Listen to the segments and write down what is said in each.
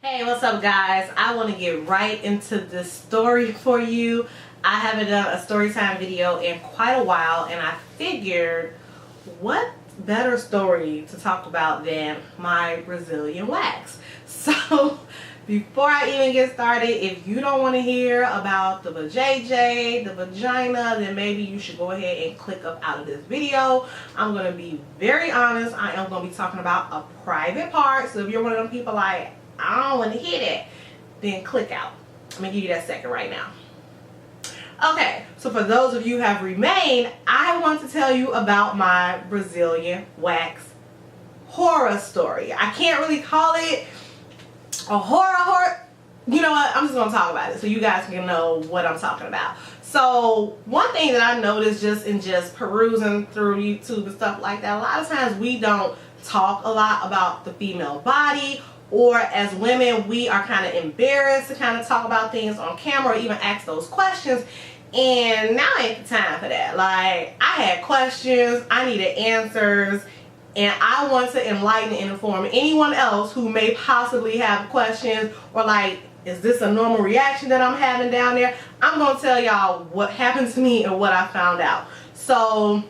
Hey, what's up guys? I want to get right into this story for you. I haven't done a story time video in quite a while, and I figured what better story to talk about than my Brazilian wax. So before I even get started, if you don't want to hear about the vajayjay, the vagina, then maybe you should go ahead and click up out of this video. I'm going to be very honest. I am going to be talking about a private part. So if you're one of them people like, I don't want to hear that, then click out. I'm going to give you that second right now. Okay, so for those of you who have remained, I want to tell you about my Brazilian wax horror story. I can't really call it a horror. You know what? I'm just going to talk about it so you guys can know what I'm talking about. So one thing that I noticed just perusing through YouTube and stuff like that, a lot of times we don't talk a lot about the female body, or as women we are kind of embarrassed to kind of talk about things on camera or even ask those questions. And now ain't the time for that. Like, I had questions, I needed answers, and I want to enlighten and inform anyone else who may possibly have questions, or like, is this a normal reaction that I'm having down there? I'm going to tell y'all what happened to me and what I found out. So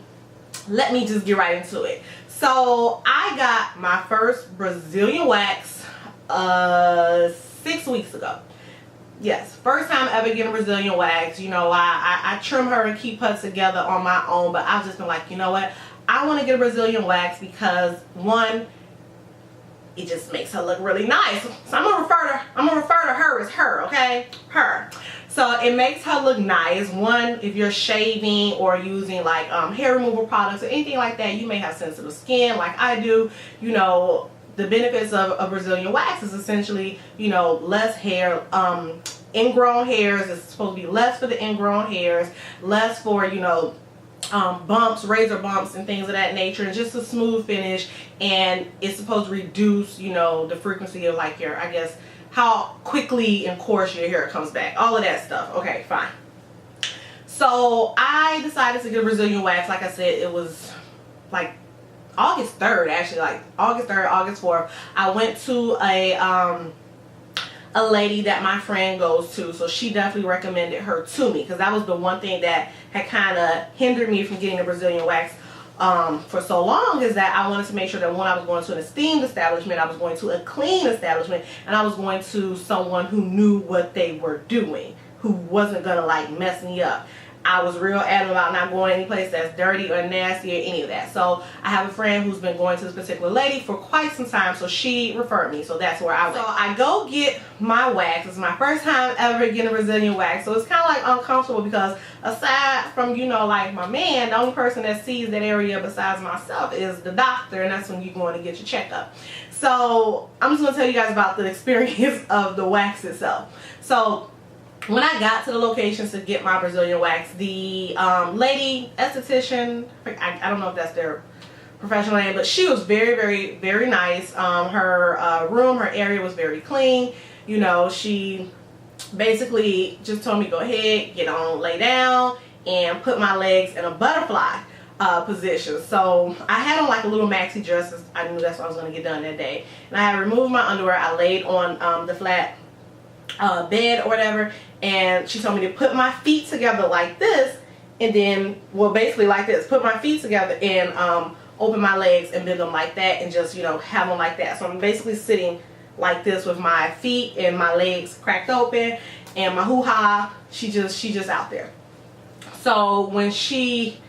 let me just get right into it. So I got my first Brazilian wax 6 weeks ago. Yes, first time ever getting Brazilian wax. You know, I trim her and keep her together on my own, but I've just been like, you know what, I want to get a Brazilian wax because one, it just makes her look really nice. So I'm gonna refer to her as her, okay? Her. So it makes her look nice. One, if you're shaving or using like hair removal products or anything like that, you may have sensitive skin like I do. You know, the benefits of a Brazilian wax is essentially, you know, less hair, ingrown hairs. It's supposed to be less for the ingrown hairs, less for, you know, bumps, razor bumps and things of that nature, and just a smooth finish. And it's supposed to reduce, you know, the frequency of like your, I guess, how quickly and coarse your hair comes back, all of that stuff. Okay, fine. So I decided to get a Brazilian wax. Like I said, it was like August 3rd, actually, like August 3rd, August 4th. I went to a lady that my friend goes to, so she definitely recommended her to me, because that was the one thing that had kind of hindered me from getting a Brazilian wax for so long, is that I wanted to make sure that when I was going to an esteemed establishment, I was going to a clean establishment, and I was going to someone who knew what they were doing, who wasn't gonna like mess me up. I was real adamant about not going any place that's dirty or nasty or any of that. So I have a friend who's been going to this particular lady for quite some time, so she referred me, so that's where I went. So I go get my wax. It's my first time ever getting a Brazilian wax, so it's kind of like uncomfortable because aside from, you know, like my man, the only person that sees that area besides myself is the doctor, and that's when you're going to get your checkup. So I'm just going to tell you guys about the experience of the wax itself. So when I got to the location to get my Brazilian wax, the lady esthetician, I don't know if that's their professional name, but she was very, very, very nice. Her room, her area was very clean. You know, she basically just told me, go ahead, get on, lay down, and put my legs in a butterfly position. So I had on like a little maxi dress. I knew that's what I was going to get done that day. And I had removed my underwear. I laid on the flat bed or whatever, and she told me to put my feet together like this, and then, well, basically like this, put my feet together and open my legs and bend them like that, and just, you know, have them like that. So I'm basically sitting like this with my feet and my legs cracked open, and my hoo-ha, she just out there. So when she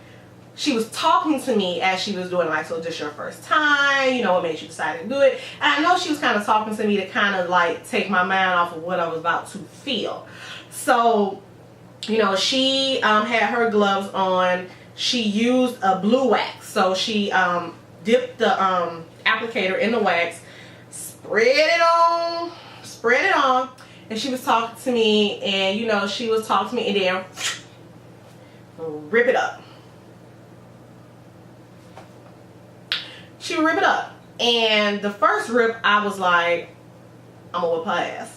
was talking to me as she was doing, like, so this your first time, you know, what made you decide to do it? And I know she was kind of talking to me to kind of like take my mind off of what I was about to feel. So, you know, she had her gloves on. She used a blue wax. So she dipped the applicator in the wax, spread it on, and she was talking to me, and, you know, she was talking to me, and then rip it up. She would rip it up, and the first rip I was like, I'm gonna whip her ass.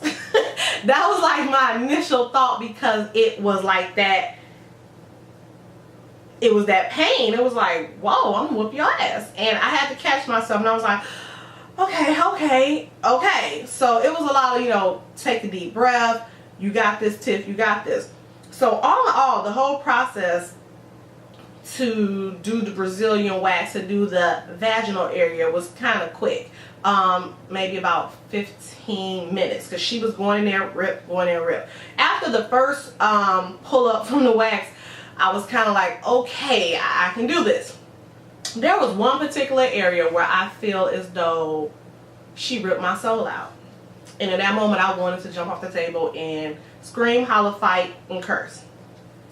That was like my initial thought, because it was like that, it was that pain. It was like, whoa, I'm gonna whip your ass. And I had to catch myself, and I was like, okay. So it was a lot of, you know, take a deep breath. You got this, Tiff, you got this. So all in all, the whole process to do the Brazilian wax, to do the vaginal area, was kind of quick. Maybe about 15 minutes, because she was going in there, rip, going in, rip. After the first pull up from the wax, I was kind of like, okay, I can do this. There was one particular area where I feel as though she ripped my soul out. And in that moment, I wanted to jump off the table and scream, holler, fight, and curse.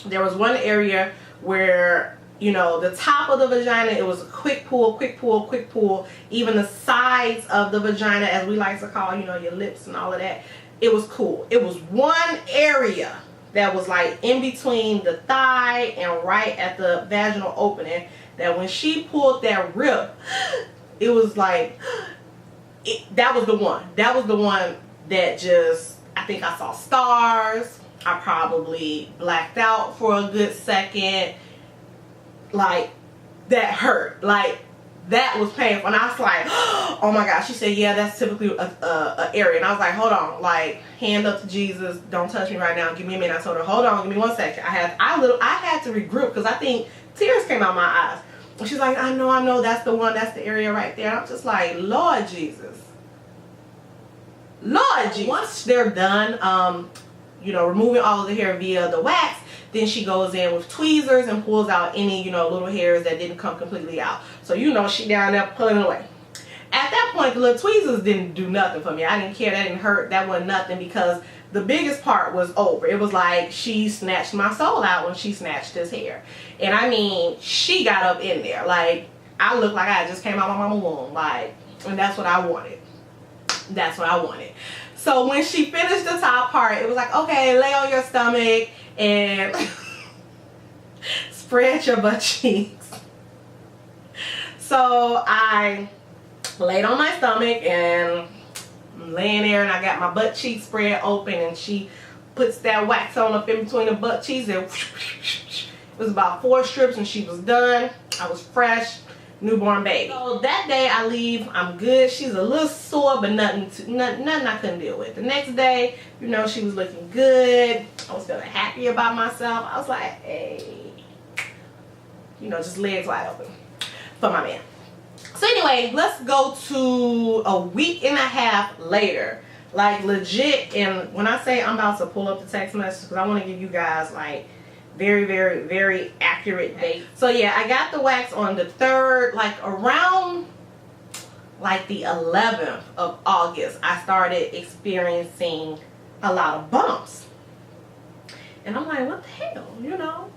There was one area where, you know, the top of the vagina, it was a quick pull, quick pull, quick pull. Even the sides of the vagina, as we like to call, you know, your lips and all of that, it was cool. It was one area that was like in between the thigh and right at the vaginal opening, that when she pulled that rip, it was like, that was the one. That was the one that just, I think I saw stars. I probably blacked out for a good second. Like, that hurt. Like, that was painful. And I was like, oh my gosh. She said, yeah, that's typically a area. And I was like, hold on. Like, hand up to Jesus. Don't touch me right now. Give me a minute. I told her, hold on. Give me 1 second. I had to regroup, because I think tears came out my eyes. And she's like, I know. That's the one. That's the area right there. And I'm just like, Lord Jesus. Lord Jesus. Once they're done, you know, removing all of the hair via the wax, then she goes in with tweezers and pulls out any, you know, little hairs that didn't come completely out. So, you know, she down there pulling away. At that point, the little tweezers didn't do nothing for me. I didn't care. That didn't hurt. That wasn't nothing, because the biggest part was over. It was like she snatched my soul out when she snatched his hair. And I mean, she got up in there. Like, I looked like I just came out of my mama's womb. Like, and that's what I wanted. That's what I wanted. So when she finished the top part, it was like, okay, lay on your stomach and spread your butt cheeks. So I laid on my stomach and I'm laying there, and I got my butt cheeks spread open, and she puts that wax on up in between the butt cheeks, and it was about 4 strips, and she was done. I was fresh, newborn baby. So that day I leave, I'm good. She's a little sore, but nothing I couldn't deal with. The next day, you know, she was looking good. I was feeling happy about myself. I was like, hey, you know, just legs wide open for my man. So anyway, let's go to a week and a half later. Like, legit, and when I say I'm about to pull up the text message, because I want to give you guys like very, very, very accurate date. So yeah, I got the wax on the 3rd, like around like the 11th of August, I started experiencing a lot of bumps. And I'm like, what the hell, you know,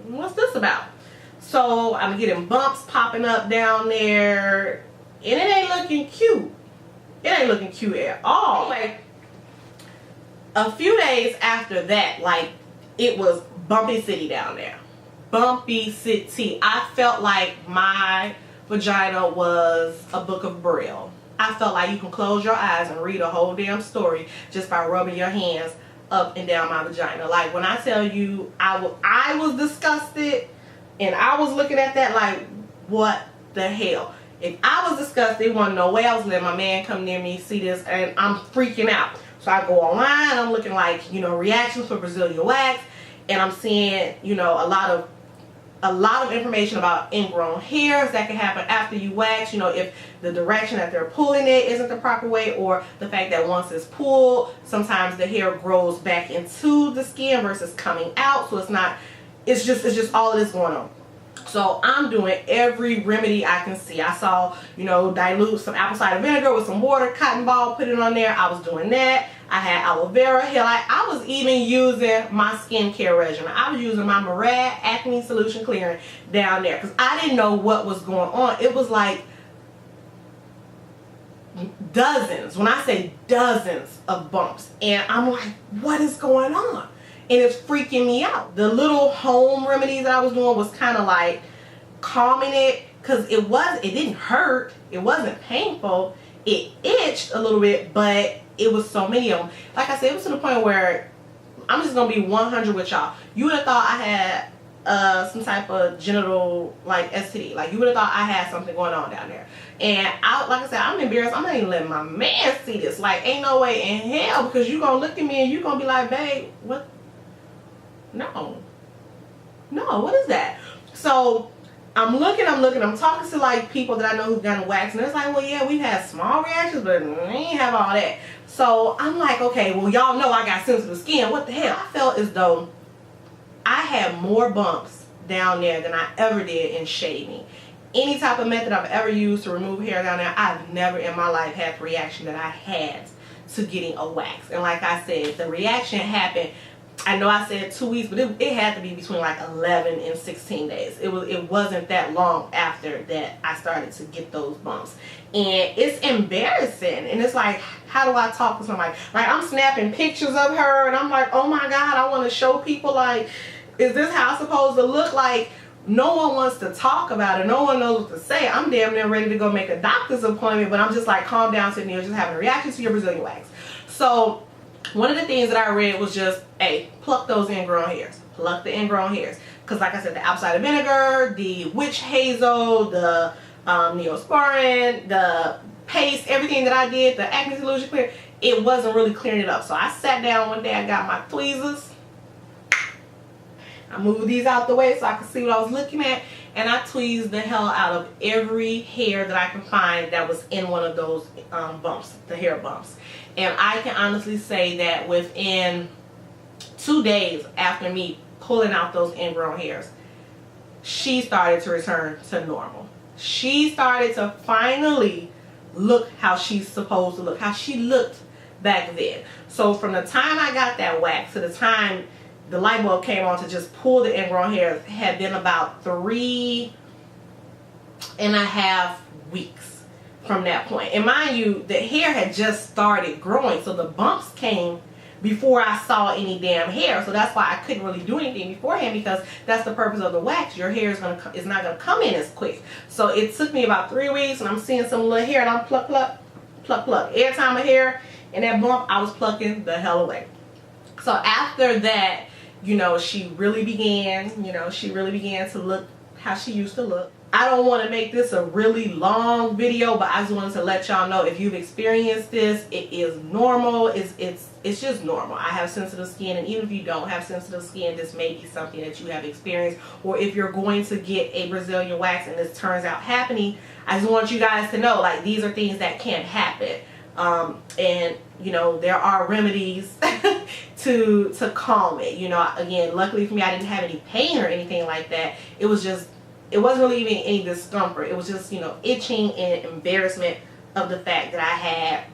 what's this about? So I'm getting bumps popping up down there, and it ain't looking cute. It ain't looking cute at all. Anyway, a few days after that, like, it was bumpy city down there. Bumpy city. I felt like my vagina was a book of Braille. I felt like you can close your eyes and read a whole damn story just by rubbing your hands up and down my vagina. Like, when I tell you I was disgusted, and I was looking at that like, what the hell? If I was disgusted, there wasn't no way I was letting my man come near me, see this, and I'm freaking out. So I go online, I'm looking like, you know, reactions for Brazilian wax, and I'm seeing, you know, a lot of information about ingrown hairs that can happen after you wax. You know, if the direction that they're pulling it isn't the proper way, or the fact that once it's pulled, sometimes the hair grows back into the skin versus coming out. So it's just all of this going on. So I'm doing every remedy I can see. I saw, you know, dilute some apple cider vinegar with some water, cotton ball, put it on there. I was doing that. I had aloe vera, hair light. I was even using my skincare regimen. I was using my Murad Acne Solution Clearing down there, because I didn't know what was going on. It was like dozens, when I say dozens of bumps. And I'm like, what is going on? And it's freaking me out. The little home remedies that I was doing was kind of like calming it, because it didn't hurt. It wasn't painful. It itched a little bit, but it was so many of them. Like I said, it was to the point where I'm just going to be 100 with y'all. You would have thought I had some type of genital like STD. Like, you would have thought I had something going on down there. And like I said, I'm embarrassed. I'm not even letting my man see this. Like, ain't no way in hell, because you gonna look at me and you gonna be like, babe, what? No, what is that? So I'm looking, I'm talking to like people that I know who've gotten waxed, and it's like, well, yeah, we've had small reactions, but we ain't have all that. So I'm like, okay, well, y'all know I got sensitive skin. What the hell? I felt as though I had more bumps down there than I ever did in shaving. Any type of method I've ever used to remove hair down there, I've never in my life had the reaction that I had to getting a wax. And like I said, the reaction happened, I know I said 2 weeks, but it had to be between like 11 and 16 days. It wasn't that long after that I started to get those bumps. And it's embarrassing. And it's like, how do I talk to somebody? Like, I'm snapping pictures of her and I'm like, oh my God, I want to show people, like, is this how it's supposed to look? Like, no one wants to talk about it. No one knows what to say. I'm damn near ready to go make a doctor's appointment, but I'm just like, calm down, sitting here just having a reaction to your Brazilian wax. So one of the things that I read was just, hey, pluck those ingrown hairs. Pluck the ingrown hairs. Because like I said, the apple cider vinegar, the witch hazel, the Neosporin, the paste, everything that I did, the acne solution clear, it wasn't really clearing it up. So I sat down one day, I got my tweezers. I moved these out the way so I could see what I was looking at. And I tweezed the hell out of every hair that I could find that was in one of those bumps, the hair bumps. And I can honestly say that within 2 days after me pulling out those ingrown hairs, she started to return to normal. She started to finally look how she's supposed to look, how she looked back then. So from the time I got that wax to the time the light bulb came on to just pull the ingrown hairs had been about 3.5 weeks from that point. And mind you, the hair had just started growing, so the bumps came before I saw any damn hair. So that's why I couldn't really do anything beforehand, because that's the purpose of the wax. Your hair is not gonna come in as quick. So it took me about 3 weeks, and I'm seeing some little hair, and I'm pluck, pluck, pluck, pluck. Every time a hair and that bump, I was plucking the hell away. So after that, you know, she really began to look how she used to look. I don't want to make this a really long video, but I just wanted to let y'all know, if you've experienced this, it is normal. It's just normal. I have sensitive skin, and even if you don't have sensitive skin, this may be something that you have experienced. Or if you're going to get a Brazilian wax and this turns out happening, I just want you guys to know, like, these are things that can happen. And you know, there are remedies to calm it. You know, again, luckily for me, I didn't have any pain or anything like that. It wasn't really even any discomfort. It was just, you know, itching and embarrassment of the fact that I had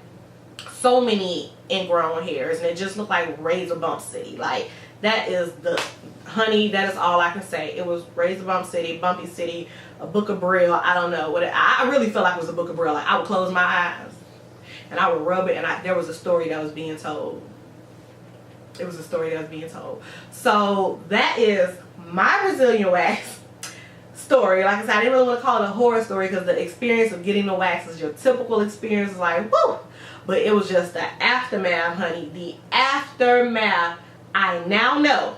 so many ingrown hairs, and it just looked like razor bump city. Like, that is honey, that is all I can say. It was razor bump city, bumpy city, a book of braille. I don't know what I really felt like it was a book of braille. Like, I would close my eyes and I would rub it, and there was a story that was being told. It was a story that was being told. So that is my Brazilian wax story. Like I said, I didn't really want to call it a horror story, because the experience of getting the wax is your typical experience. It's like, woo! But it was just the aftermath, honey. The aftermath. I now know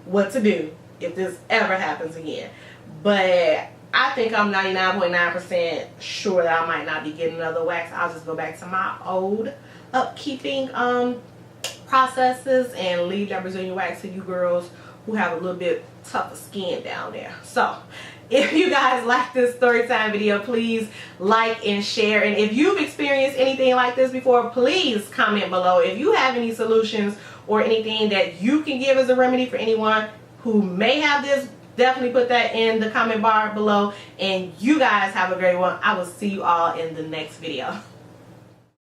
what to do if this ever happens again. But I think I'm 99.9% sure that I might not be getting another wax. I'll just go back to my old upkeeping processes and leave that Brazilian wax to you girls who have a little bit tougher skin down there. So if you guys like this story time video, please like and share. And if you've experienced anything like this before, please comment below. If you have any solutions or anything that you can give as a remedy for anyone who may have this, definitely put that in the comment bar below. And you guys have a great one. I will see you all in the next video.